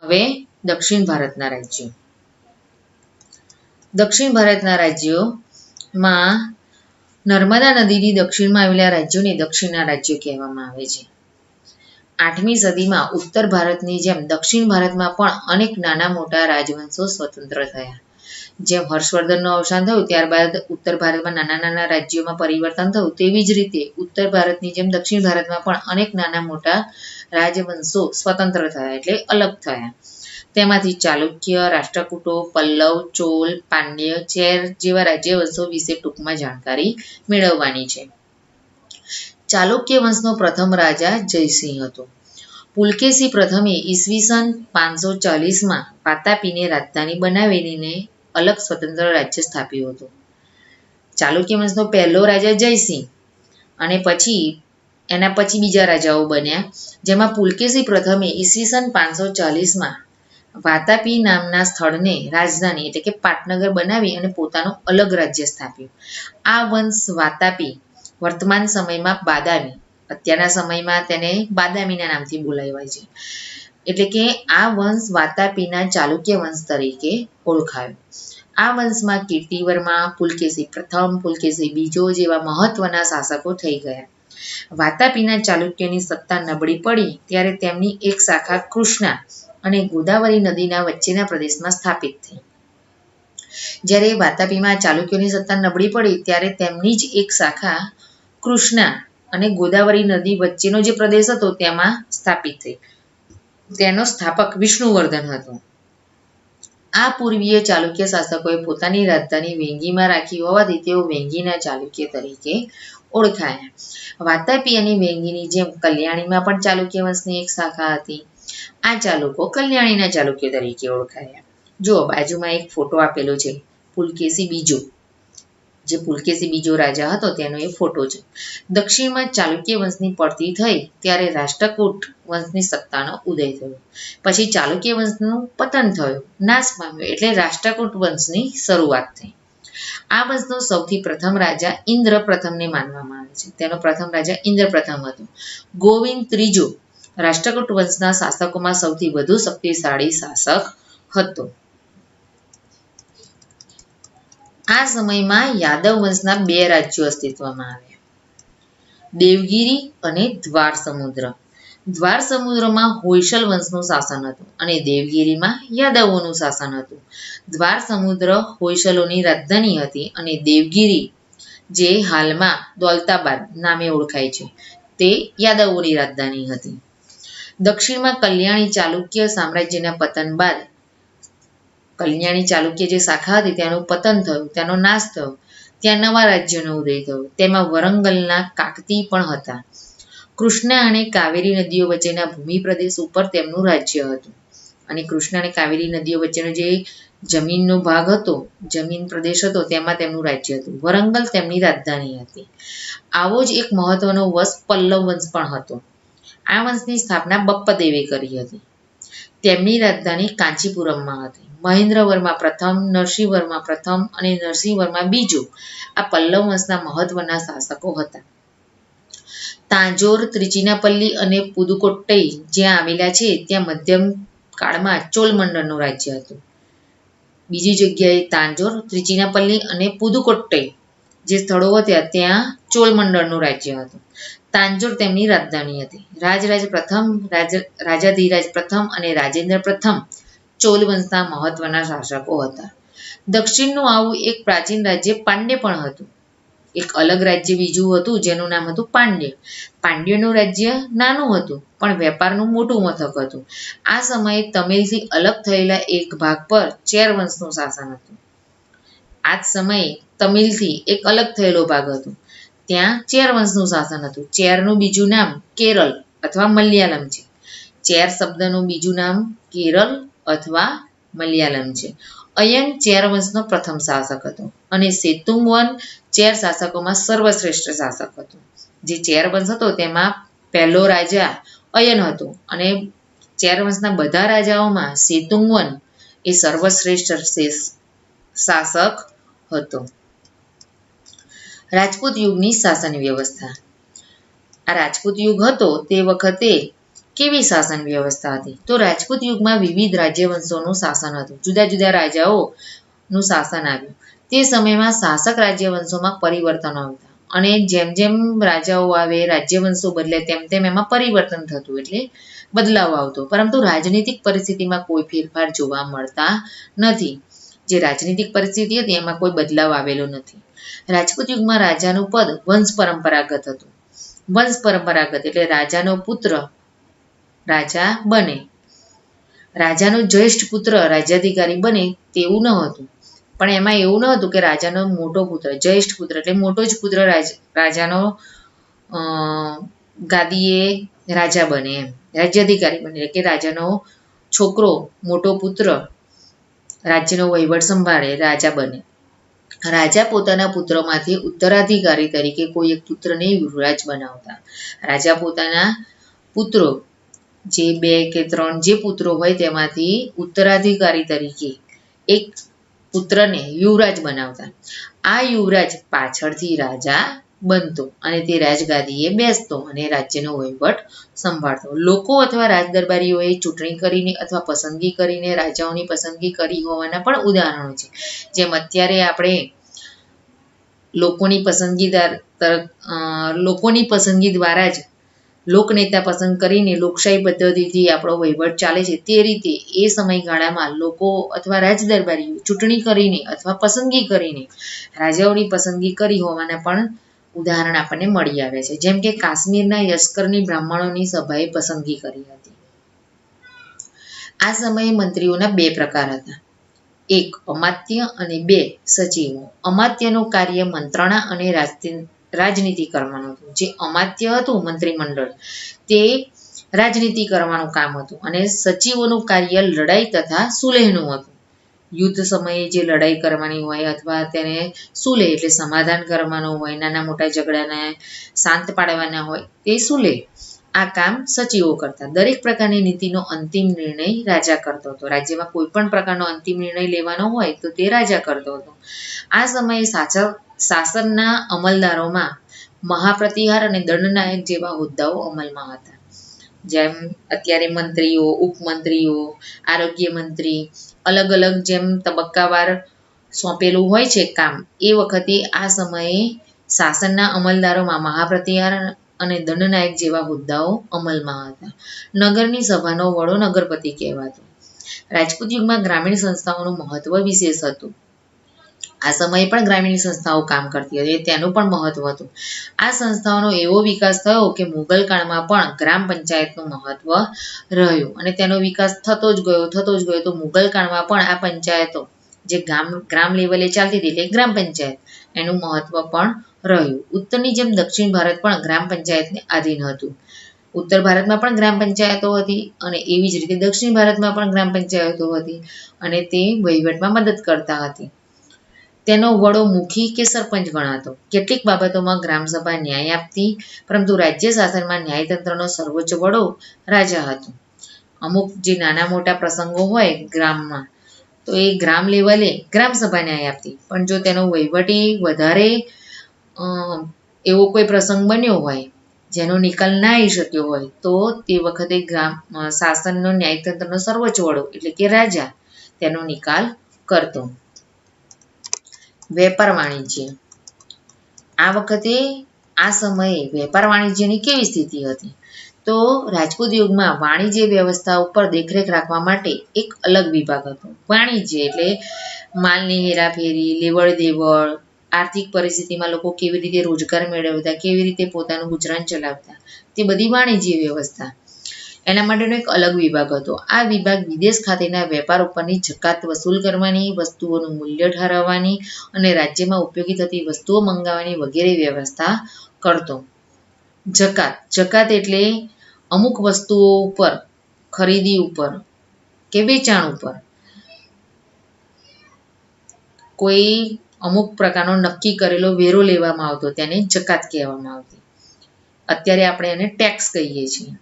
હવે દક્ષિણ ભારતના રાજ્યો. દક્ષિણ ભારતના રાજ્યોમાં નર્મદા નદીની દક્ષિણમાં આવેલા રાજ્યોને દક્ષિણના રાજ્યો કહેવામાં આવે છે. 8મી સદીમાં ઉત્તર ભારતની જેમ દક્ષિણ ભારતમાં પણ અનેક નાના મોટા રાજવંશો સ્વતંત્ર થયા. જેમ હર્ષવર્ધનનું અવસાન થયું ત્યારબાદ ઉત્તર ભારતમાં નાના નાના રાજ્યોમાં પરિવર્તન થયું, તેવી જ રીતે ઉત્તર ભારતની જેમ દક્ષિણ ભારતમાં પણ અનેક નાના મોટા રાજવંશો સ્વતંત્ર થયા એટલે અલગ થયા. તેમાંથી ચાલુક્ય, રાષ્ટ્રકૂટો, પલ્લવ, ચોલ, પાંડ્ય, ચેર જેવા રાજ્યવંશો વિશે ટૂંકમાં જાણકારી મેળવવાની છે. ચાલુક્ય વંશનો પ્રથમ રાજા જયસિંહ હતો. પુલકેશી પ્રથમે ઈસવીસન 540માં વાતાપીને રાજધાની બનાવીને અલગ સ્વતંત્ર રાજ્ય સ્થાપ્યું હતું. ચાલુક્ય વંશનો પહેલો રાજા જયસિંહ અને એના પછી બીજા રાજાઓ બન્યા, જેમાં પુલકેશી પ્રથમે ઈસવીસન 540માં વાતાપી નામના સ્થળને રાજધાની એટલે કે પાટનગર બનાવી અને પોતાનું અલગ રાજ્ય સ્થાપ્યું. આ વંશ વાતાપી વર્તમાન સમયમાં બાદામી, અત્યારના સમયમાં તેને બાદામીના નામથી બોલાવાય છે. એટલે કે આ વંશ વાતાપીના ચાલુક્ય વંશ તરીકે ઓળખાયો. આ વંશમાં કીર્તિવર્મા, પુલકેશી પ્રથમ, પુલકેશી બીજો જેવા મહત્વના શાસકો થઈ ગયા. વાતાપીના ચાલુક્યની સત્તા નબળી પડી ત્યારે તેમની એક શાખા કૃષ્ણા અને ગોદાવરી નદીના વચ્ચેના પ્રદેશમાં સ્થાપિત થઈ. જ્યારે વાતાપીમાં ચાલુક્યોની સત્તા નબળી પડી ત્યારે તેમની જ એક શાખા કૃષ્ણા અને ગોદાવરી નદી વચ્ચેનો જે પ્રદેશ હતો તેમાં સ્થાપિત થઈ. તેનો સ્થાપક વિષ્ણુવર્ધન હતો. આ પૂર્વીય ચાલુક્ય શાસકોએ પોતાની રાજધાની વેંગીમાં રાખી હોવાથી તેઓ વેંગીના ચાલુક્ય તરીકે ઓળખાયા. વાતાપી અને વેંગીની જેમ કલ્યાણીમાં પણ ચાલુક્ય વંશની એક શાખા હતી. આ ચાલુકો કલ્યાણીના ચાલુક્ય તરીકે ઓળખાયા. જુઓ, બાજુમાં એક ફોટો આપેલો છે, પુલકેશી બીજો, જે પુલકેશી બીજો રાજા હતો તેનો એ ફોટો છે. દક્ષિણમાં ચાલુક્ય વંશની પડતી થઈ ત્યારે રાષ્ટ્રકૂટ વંશની સત્તાનો ઉદય થયો. પછી ચાલુક્ય વંશનું પતન થયું, નાશ પામ્યો, એટલે રાષ્ટ્રકૂટ વંશની શરૂઆત થઈ. આ વંશનો સૌથી પ્રથમ રાજા ઇન્દ્ર પ્રથમને માનવામાં આવે છે. તેનો પ્રથમ રાજા ઇન્દ્ર પ્રથમ હતો. ગોવિંદ ત્રીજો રાષ્ટ્રકૂટ વંશના શાસકોમાં સૌથી વધુ શક્તિશાળી શાસક હતો. આ સમયમાં યાદવ વંશના 2 રાજ્યો અસ્તિત્વમાં આવ્યા, દેવગિરી અને દ્વાર સમુદ્ર. દ્વાર સમુદ્રમાં હોયસલ વંશનું શાસન હતું અને દેવગિરીમાં યાદવોનું શાસન હતું. દ્વાર સમુદ્ર હોયસલોની રાજધાની હતી અને દેવગિરી, જે હાલમાં દૌલતાબાદ નામે ઓળખાય છે, તે યાદવોની રાજધાની હતી. દક્ષિણમાં કલ્યાણી ચાલુક્ય સામ્રાજ્યના પતન બાદ કલ્યાણી ચાલુક્ય જે શાખા હતી તેનું પતન થયું, તેનો નાશ થયો. ત્યાં નવા રાજ્યનો ઉદય થયો. તેમાં વરંગલના કાકતી પણ હતા. કૃષ્ણા અને કાવેરી નદીઓ વચ્ચેના ભૂમિ પ્રદેશ ઉપર તેમનું રાજ્ય હતું. અને કૃષ્ણા અને કાવેરી નદીઓ વચ્ચેનો જે જમીનનો ભાગ હતો, જમીન પ્રદેશ હતો, તેમાં તેમનું રાજ્ય હતું. વરંગલ તેમની રાજધાની હતી. આવો જ એક મહત્વનો વંશ પલ્લવ વંશ પણ હતો. આ વંશની સ્થાપના બપ્પદેવે કરી હતી. તેમની રાજધાની કાંચીપુરમમાં હતી. મહેન્દ્રવર્મા પ્રથમ, નરસિંહવર્મા પ્રથમ અને નરસિંહવર્મા બીજો આ પલ્લવ વંશના મહત્વના શાસકો હતા. તાંજોર, ત્રિચિનાપલ્લી અને પુદુકોટ્ટઈ જ્યાં આવેલા છે ત્યાં મધ્યમ કાળમાં ચોલ મંડળનું રાજ્ય હતું. બીજી જગ્યાએ તાંજોર, ત્રિચિનાપલ્લી અને પુદુકોટ્ટઈ જે સ્થળો હતા ત્યાં ચોલ મંડળનું રાજ્ય હતું. તાંજોર તેમની રાજધાની હતી. રાજાધિરાજ પ્રથમ અને રાજેન્દ્ર પ્રથમ ચોલ વંશના મહત્વના શાસકો હતા. દક્ષિણનું આવું એક પ્રાચીન રાજ્ય પાંડ્ય પણ હતું. એક અલગ રાજ્ય બીજું હતું જેનું નામ હતું પાંડ્ય. પાંડ્યનું રાજ્ય નાનું હતું પણ વેપારનું મોટું મથક હતું. આ સમયે તમિલથી અલગ થયેલા એક ભાગ પર ચેર વંશનું શાસન હતું. આ જ સમયે તમિલથી એક અલગ થયેલો ભાગ હતો, ત્યાં ચેર વંશનું શાસન હતું. ચેરનું બીજું નામ કેરળ અથવા મલયાલમ છે. ચેર શબ્દનું બીજું નામ કેરળ અથવા મલયાલમ છે. અયન ચેર વંશનો પ્રથમ શાસક હતો અને સેતુંગવન ચેર શાસકોમાં સર્વશ્રેષ્ઠ શાસક હતો. જે ચેર વંશ હતો તેમાં પહેલો રાજા અયન હતો અને ચેર વંશના બધા રાજાઓમાં સેતુંગવન એ સર્વશ્રેષ્ઠ શાસક હતો. રાજપૂત યુગની શાસન વ્યવસ્થા. આ રાજપૂત યુગ હતો તે વખતે કેવી શાસન વ્યવસ્થા હતી? તો રાજપૂત યુગમાં વિવિધ રાજ્યવંશોનું શાસન હતું. જુદા જુદા રાજાઓનું શાસન આવ્યું. તે સમયમાં શાસક રાજ્યવંશોમાં પરિવર્તનો આવતા અને જેમ જેમ રાજાઓ આવે, રાજ્યવંશો બદલે, તેમ તેમ એમાં પરિવર્તન થતું, એટલે બદલાવ આવતો. પરંતુ રાજનીતિક પરિસ્થિતિમાં કોઈ ફેરફાર જોવા મળતા નથી. જે રાજનીતિક પરિસ્થિતિ હતી એમાં કોઈ બદલાવ આવેલો નથી. રાજપૂત યુગમાં રાજાનું પદ વંશ પરંપરાગત હતું. વંશ પરંપરાગત એટલે રાજાનો પુત્ર રાજા બને, રાજાનો જ્યેષ્ઠ પુત્ર રાજ્યાધિકારી બને તેવું ન હતું. પણ એમાં એવું ન હતું કે રાજાનો મોટો પુત્ર, જ્યેષ્ઠ પુત્ર એટલે મોટો જ પુત્ર રાજાનો ગાદીએ રાજા બને, એમ રાજ્યાધિકારી બને, એટલે કે રાજાનો છોકરો, મોટો પુત્ર રાજ્યનો વહીવટ સંભાળે, રાજા બને. રાજા પોતાના પુત્રોમાંથી ઉત્તરાધિકારી તરીકે કોઈ એક પુત્રને યુવરાજ બનાવતા. રાજા પોતાના પુત્રો, જે 2 કે 3 જે પુત્રો હોય તેમાંથી ઉત્તરાધિકારી તરીકે એક પુત્રને યુવરાજ બનાવતા. આ યુવરાજ પાછળથી રાજા બનતો અને તે રાજગાદીએ બેસતો અને રાજ્યનો વહીવટ સંભાળતો. લોકો અથવા રાજદરબારીઓએ ચૂંટણી કરીને અથવા પસંદગી કરીને રાજાઓની પસંદગી કરી હોવાના પણ ઉદાહરણો છે. જેમ અત્યારે આપણે લોકોની પસંદગી દ્વારા જ લોકનેતા પસંદ કરીને લોકશાહી પદ્ધતિથી આપણો વહીવટ ચાલે છે, તે રીતે એ સમયગાળામાં લોકો અથવા રાજદરબારીઓ ચૂંટણી કરીને અથવા પસંદગી કરીને રાજાઓની પસંદગી કરી હોવાના પણ ઉદાહરણ આપણને મળી આવે છે. જેમ કે કાશ્મીરના યસ્કરની બ્રાહ્મણોની સભાએ પસંદગી કરી હતી. આ સમયે મંત્રીઓના 2 પ્રકાર હતા, 1 અમાત્ય અને 2 સચિવો. અમાત્યનું કાર્ય મંત્રણા અને રાજનીતિ કરવાનું હતું. જે અમાત્ય હતું મંત્રીમંડળ, તે રાજનીતિ કરવાનું કામ હતું અને સચિવોનું કાર્ય લડાઈ તથા સુલેહનું હતું. યુદ્ધ સમયે જે લડાઈ કરવાની હોય અથવા તેને સુલેહ એટલે સમાધાન કરવાનું હોય, નાના મોટા ઝઘડાને શાંત પાડવાના હોય, તે સુલેહ. આ કામ સચિવો કરતા. દરેક પ્રકારની નીતિનો અંતિમ નિર્ણય રાજા કરતો હતો. રાજ્યમાં કોઈ પણ પ્રકારનો અંતિમ નિર્ણય લેવાનો હોય તો તે રાજા કરતો હતો. આ સમયે શાસનના અમલદારોમાં મહાપ્રતિહાર અને દંડનાયક જેવા હોદ્દાઓ અમલમાં હતા. જેમ અત્યારે મંત્રીઓ, ઉપમંત્રીઓ, આરોગ્ય મંત્રી, અલગ અલગ જેમ તબક્કાવાર સોંપેલું હોય છે કામ, એ વખતે આ સમયે શાસનના અમલદારોમાં મહાપ્રતિહાર અને દંડનાયક જેવા હોદ્દાઓ અમલમાં હતા. નગરની સભાનો વડો નગરપતિ કહેવાતો. રાજપૂત યુગમાં ગ્રામીણ સંસ્થાઓનું મહત્વ વિશેષ હતું. આ સમયે પણ ગ્રામીણ સંસ્થાઓ કામ કરતી હતી, તેનું પણ મહત્વ હતું. આ સંસ્થાઓનો એવો વિકાસ થયો કે મુગલ કાળમાં પણ ગ્રામ પંચાયતનું મહત્વ રહ્યું અને તેનો વિકાસ થતો જ ગયો તો મુગલ કાળમાં પણ આ પંચાયતો જે ગ્રામ લેવલે ચાલતી હતી, એટલે ગ્રામ પંચાયત, એનું મહત્વ પણ રહ્યું. ઉત્તરની જેમ દક્ષિણ ભારત પણ ગ્રામ પંચાયતને આધીન હતું. ઉત્તર ભારતમાં પણ ગ્રામ પંચાયતો હતી અને એવી જ રીતે દક્ષિણ ભારતમાં પણ ગ્રામ પંચાયતો હતી અને તે વહીવટમાં મદદ કરતા હતી. તેનો વડો મુખી કે સરપંચ ગણાતો. કેટલીક બાબતોમાં ગ્રામસભા ન્યાય આપતી, પરંતુ રાજ્ય શાસનમાં ન્યાયતંત્રનો સર્વોચ્ચ વડો રાજા હતો. અમુક જે નાના મોટા પ્રસંગો હોય ગ્રામમાં, તો એ ગ્રામ લેવલે ગ્રામસભા ન્યાય આપતી, પણ જો તેનો વહીવટી વધારે એવો કોઈ પ્રસંગ બન્યો હોય જેનો નિકાલ ના આવી શક્યો હોય, તો તે વખતે શાસનનો ન્યાયતંત્રનો સર્વોચ્ચ વડો એટલે કે રાજા તેનો નિકાલ કરતો. વેપાર વાણિજ્ય. આ વખતે આ સમયે વેપાર વાણિજ્યની કેવી સ્થિતિ હતી? તો રાજપૂત યુગમાં વાણિજ્ય વ્યવસ્થા ઉપર દેખરેખ રાખવા માટે એક અલગ વિભાગ હતો. વાણિજ્ય એટલે માલની હેરાફેરી, લેવડ દેવડ, આર્થિક પરિસ્થિતિમાં લોકો કેવી રીતે રોજગાર મેળવતા, કેવી રીતે પોતાનું ગુજરાન ચલાવતા, તે બધી વાણિજ્ય વ્યવસ્થા. એના માટેનો એક અલગ વિભાગ હતો. આ વિભાગ વિદેશ ખાતેના વેપાર ઉપરની જકાત વસૂલ કરવાની, વસ્તુઓનું મૂલ્ય ઠરાવવાની અને રાજ્યમાં ઉપયોગી થતી વસ્તુઓ મંગાવવાની વગેરે વ્યવસ્થા કરતો. જકાત એટલે અમુક વસ્તુઓ ઉપર, ખરીદી ઉપર કે વેચાણ ઉપર કોઈ અમુક પ્રકારનો નક્કી કરેલો વેરો લેવામાં આવતો, તેને જકાત કહેવામાં આવતી. અત્યારે આપણે એને ટેક્સ કહીએ છીએ.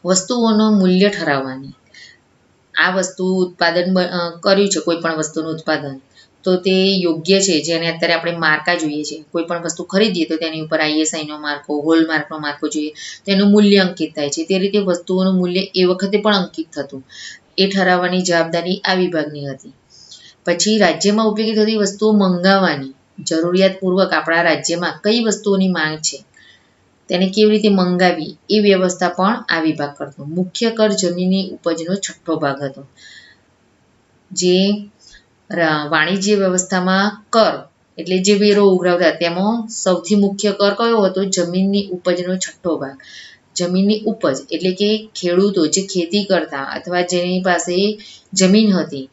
વસ્તુઓનું મૂલ્ય ઠરાવવાની. આ વસ્તુ ઉત્પાદન કર્યું છે, કોઈ પણ વસ્તુનું ઉત્પાદન, તો તે યોગ્ય છે, જેને અત્યારે આપણે માર્કા જોઈએ છે. કોઈ પણ વસ્તુ ખરીદીએ તો તેની ઉપર ISIનો માર્કો, હોલમાર્કનો માર્કો જોઈએ, તેનું મૂલ્ય અંકિત થાય છે. તે રીતે વસ્તુઓનું મૂલ્ય એ વખતે પણ અંકિત થતું. એ ઠરાવવાની જવાબદારી આ વિભાગની હતી. પછી રાજ્યમાં ઉપયોગી થતી વસ્તુઓ મંગાવવાની, જરૂરિયાતપૂર્વક આપણા રાજ્યમાં કઈ વસ્તુઓની માંગ છે તેને કેવી રીતે મંગાવી એ વ્યવસ્થા પણ આ વિભાગ કરતો. મુખ્ય કર જમીનની ઉપજનો છઠ્ઠો ભાગ હતો. જે વાણિજ્ય વ્યવસ્થામાં કર એટલે જે વેરો ઉઘરાવતા તેમાં સૌથી મુખ્ય કર કયો હતો? જમીનની ઉપજનો છઠ્ઠો ભાગ. જમીનની ઉપજ એટલે કે ખેડૂતો જે ખેતી કરતા અથવા જેની પાસે જમીન હતી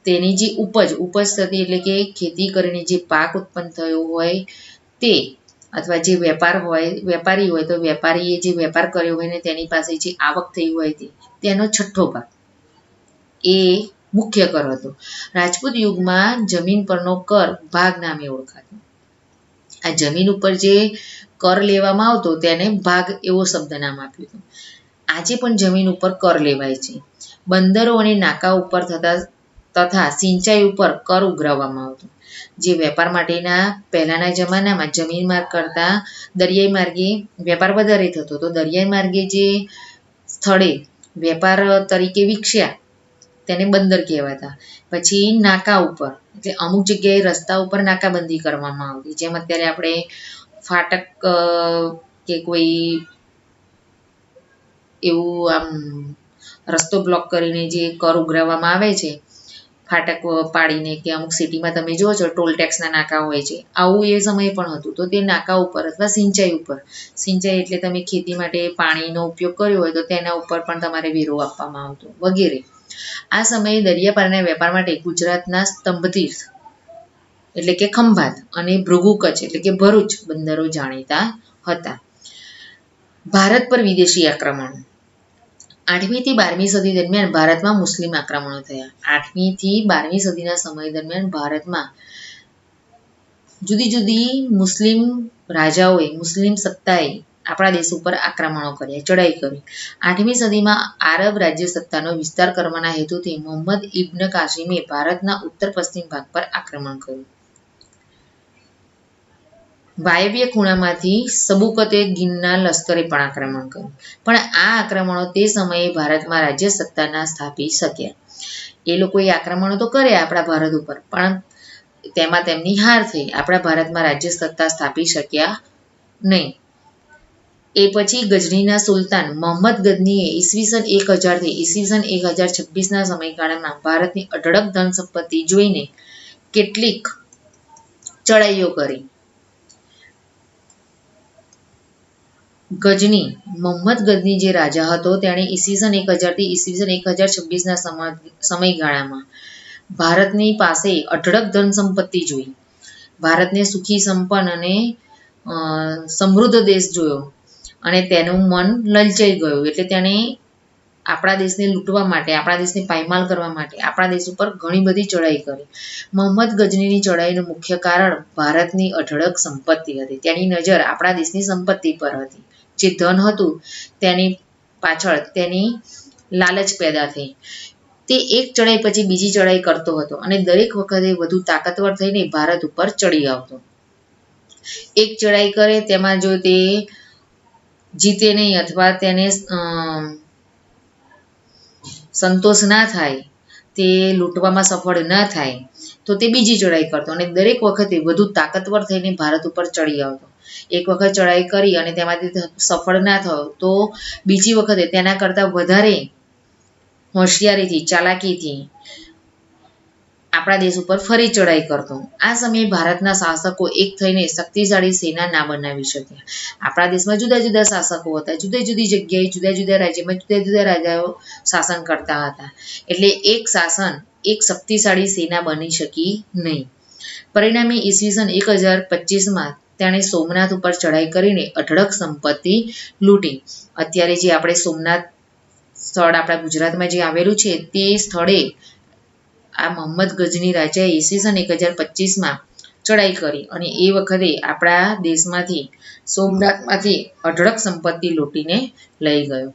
તેની જે ઉપજ થતી એટલે કે ખેતી કરીને જે પાક ઉત્પન્ન થયો હોય તે, અથવા જે વેપારી હોય તો વેપારીએ જે વેપાર કર્યો હોય ને તેની પાસે જે આવક થઈ હોય તેનો છઠ્ઠો ભાગ એ મુખ્ય કર હતો. રાજપૂત યુગમાં જમીન પરનો કર ભાગ નામે ઓળખાતો. આ જમીન ઉપર જે કર લેવામાં આવતો તેને ભાગ એવો શબ્દ નામ આપ્યું હતું. આજે પણ જમીન ઉપર કર લેવાય છે. બંદરો અને નાકા ઉપર તથા સિંચાઈ ઉપર કર ઉઘરાવવામાં આવતો. જે વેપાર માટેના પહેલાના જમાનામાં જમીન માર્ગ કરતા દરિયાઈ માર્ગે વેપાર વધારે થતો, તો દરિયાઈ માર્ગે જે સ્થળે વેપાર તરીકે વિકસ્યા તેને બંદર કહેવાતા. પછી નાકા ઉપર એટલે અમુક જગ્યાએ રસ્તા ઉપર નાકાબંધી કરવામાં આવતી, જેમ અત્યારે આપણે ફાટક કે કોઈ એવું આમ રસ્તો બ્લોક કરીને જે કર ઉઘરાવવામાં આવે છે ફાટક પાડીને, કે અમુક સિટીમાં તમે જુઓ છો ટોલ ટેક્સના નાકા હોય છે, આવું એ સમયે પણ હતું. તો તે નાકા ઉપર અથવા સિંચાઈ ઉપર, સિંચાઈ એટલે તમે ખેતી માટે પાણીનો ઉપયોગ કર્યો હોય તો તેના ઉપર પણ તમારે વેરો આપવામાં આવતો વગેરે. આ સમયે દરિયાપારના વેપાર માટે ગુજરાતના સ્તંભતીર્થ એટલે કે ખંભાત અને ભૃગુ કચ્છ એટલે કે ભરૂચ બંદરો જાણીતા હતા. ભારત પર વિદેશી આક્રમણો. 8મી થી 12મી સદી દરમિયાન ભારતમાં મુસ્લિમ આક્રમણો થયા. 8મી થી 12મી સદીના સમય દરમિયાન ભારતમાં જુદી જુદી મુસ્લિમ રાજાઓએ, મુસ્લિમ સત્તાએ આપણા દેશ ઉપર આક્રમણો કર્યા, ચડાઈ કરી. 8મી સદીમાં આરબ રાજ્ય સત્તાનો વિસ્તાર કરવાના હેતુથી મોહમ્મદ ઇબ્ન કાસિમે ભારતના ઉત્તર પશ્ચિમ ભાગ પર આક્રમણ કર્યું. વાયવ્ય ખૂણામાંથી સબુકતે ગિનના લશ્કરે પણ આક્રમણ કર્યું. પણ આ આક્રમણો તે સમયે ભારતમાં રાજ્ય સત્તાના સ્થાપી શક્યા. એ લોકોએ આક્રમણો તો કર્યા આપણા ભારત ઉપર, પણ તેમાં તેમની હાર થઈ. આપણા ભારતમાં રાજ્ય સત્તા સ્થાપી શક્યા નહીં. એ પછી ગજનીના સુલતાન મોહમ્મદ ગજનીએ ઈસવીસન 1000 થી ઈસવીસન 1026ના સમયગાળામાં ભારતની અઢળક ધન સંપત્તિ જોઈને કેટલીક ચડાઈઓ કરી. ગજની મોહમ્મદ ગજની જે રાજા હતો તેણે ઈસવીસન 1000 થી ઈસવીસન 1026ના સમયગાળામાં ભારતની પાસે અઢળક ધન સંપત્તિ જોઈ. ભારતને સુખી, સંપન્ન અને સમૃદ્ધ દેશ જોયો અને તેનું મન લલચાઈ ગયું. એટલે તેણે આપણા દેશને લૂંટવા માટે, આપણા દેશને પાયમાલ કરવા માટે આપણા દેશ ઉપર ઘણી બધી ચડાઈ કરી. મોહમ્મદ ગજનીની ચડાઈનું મુખ્ય કારણ ભારતની અઢળક સંપત્તિ હતી. તેની નજર આપણા દેશની સંપત્તિ પર હતી. જે ધન હતું તેની પાછળ તેની લાલચ પેદા થઈ. તે એક ચડાઈ પછી બીજી ચડાઈ કરતો હતો અને દરેક વખતે વધુ તાકાતવર થઈને ભારત ઉપર ચડી આવતો. એક ચડાઈ કરે તેમાં જો તે જીતે નહીં અથવા તેને સંતોષ ના થાય, તે લૂંટવામાં સફળ ન થાય તો તે બીજી ચડાઈ કરતો અને દરેક વખતે વધુ તાકાતવર થઈને ભારત ઉપર ચડી આવતો. એક વખત ચડાઈ કરી અને તેમાંથી સફળ ના થયો તો બીજી વખતે તેના કરતાં વધારે હોશિયારીથી, ચાલાકીથી આપણા દેશ ઉપર ફરી ચડાઈ કરતો. આ સમયે ભારતના શાસકો એક થઈને શક્તિશાળી સેના ના બનાવી શક્યા. આપણા દેશમાં જુદા જુદા શાસકો હતા, જુદી જુદી જગ્યાએ, જુદા જુદા રાજ્યમાં જુદા જુદા રાજાઓ શાસન કરતા હતા. એટલે એક શાસન, એક શક્તિશાળી સેના બની શકી નહીં. પરિણામે ઈસવીસન 1025માં તેણે સોમનાથ ઉપર ચડાઈ કરીને અઢળક સંપત્તિ લૂંટી. અત્યારે જે આપણે સોમનાથ સ્થળ આપણા ગુજરાતમાં જે આવેલું છે તે સ્થળે આ મોહમ્મદ ગજની રાજાએ ઈસવીસન 1025માં ચડાઈ કરી અને એ વખતે આપણા દેશમાંથી, સોમનાથમાંથી અઢળક સંપત્તિ લૂંટીને લઈ ગયો.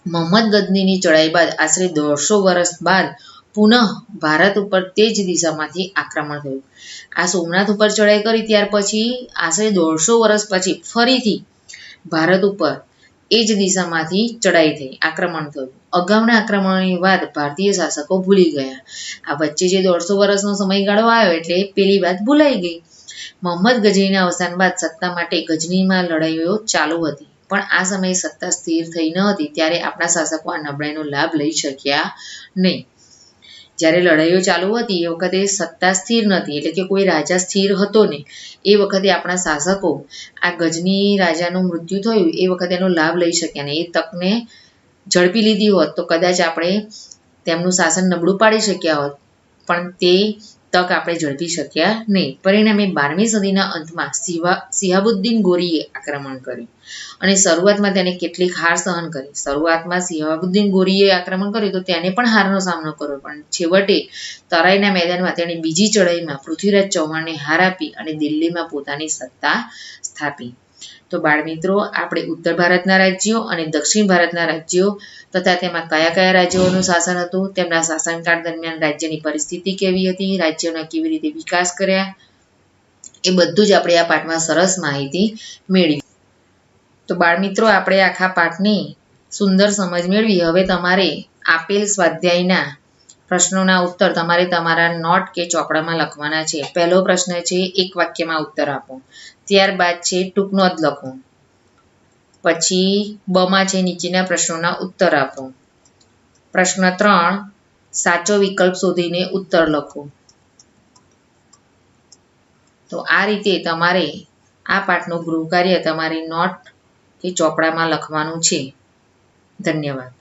મોહમ્મદ ગજનીની ચડાઈ બાદ આશરે 150 વર્ષ બાદ પુનઃ ભારત ઉપર તે જ દિશામાંથી આક્રમણ થયું. આ સોમનાથ ઉપર ચડાઈ કરી ત્યાર પછી આશરે 150 વર્ષ પછી ફરીથી ભારત ઉપર એ જ દિશામાંથી ચડાઈ થઈ, આક્રમણ થયું. અગાઉના આક્રમણોની વાત ભારતીય શાસકો ભૂલી ગયા. આ વચ્ચે જે 150 વર્ષનો સમયગાળો આવ્યો એટલે પેલી વાત ભૂલાઈ ગઈ. મોહમ્મદ ગજનીના અવસાન બાદ સત્તા માટે ગજનીમાં લડાઈઓ ચાલુ હતી, પણ આ સમયે સત્તા સ્થિર થઈ ન હતી ત્યારે આપણા શાસકો આ નબળાઈનો લાભ લઈ શક્યા નહીં. જ્યારે લડાઈઓ ચાલુ હતી એ વખતે સત્તા સ્થિર નહોતી, એટલે કે કોઈ રાજા સ્થિર હતો નહીં. એ વખતે આપણા શાસકો આ ગજની રાજાનું મૃત્યુ થયું એ વખતે એનો લાભ લઈ શક્યા નહીં. એ તકને ઝડપી લીધી હોત તો કદાચ આપણે તેમનું શાસન નબળું પાડી શક્યા હોત, પણ તે તક આપણે ઝડપી શક્યા નહીં. પરિણામે 12મી સદીના અંતમાં શિહાબુદ્દીન ગોરીએ આક્રમણ કર્યું અને શરૂઆતમાં તેને કેટલીક હાર સહન કરી. શરૂઆતમાં શિહાબુદ્દીન ગોરીએ આક્રમણ કર્યું તો તેને પણ હારનો સામનો કર્યો, પણ છેવટે તરાઈના મેદાનમાં તેણે બીજી ચઢાઈમાં પૃથ્વીરાજ ચૌહાણને હાર આપી અને દિલ્હીમાં પોતાની સત્તા સ્થાપી. તો બાળમિત્રો, આપણે ઉત્તર ભારતના રાજ્યો અને દક્ષિણ ભારતના રાજ્યો તથા તેમાં કયા કયા રાજ્યોનું શાસન હતું, તેમના શાસનકાળ દરમિયાન રાજ્યની પરિસ્થિતિ કેવી હતી, રાજ્યોના કેવી રીતે વિકાસ કર્યા, એ બધું જ આપણે આ પાઠમાં સરસ માહિતી મેળવી. તો બાળમિત્રો, આપણે આખા પાઠની સુંદર સમજ મેળવી. હવે તમારે આપેલ સ્વાધ્યાયના પ્રશ્નોના ઉત્તર તમારે તમારા નોટ કે ચોપડામાં લખવાના છે. પહેલો પ્રશ્ન છે એક વાક્યમાં ઉત્તર આપો. ત્યારબાદ છે ટૂંક નોંધ લખો. પછી બમાં છે નીચેના પ્રશ્નોના ઉત્તર આપો. પ્રશ્ન 3 સાચો વિકલ્પ શોધીને ઉત્તર લખો. તો આ રીતે તમારે આ પાઠનું ગૃહ કાર્ય તમારી નોટ કે ચોપડામાં લખવાનું છે. ધન્યવાદ.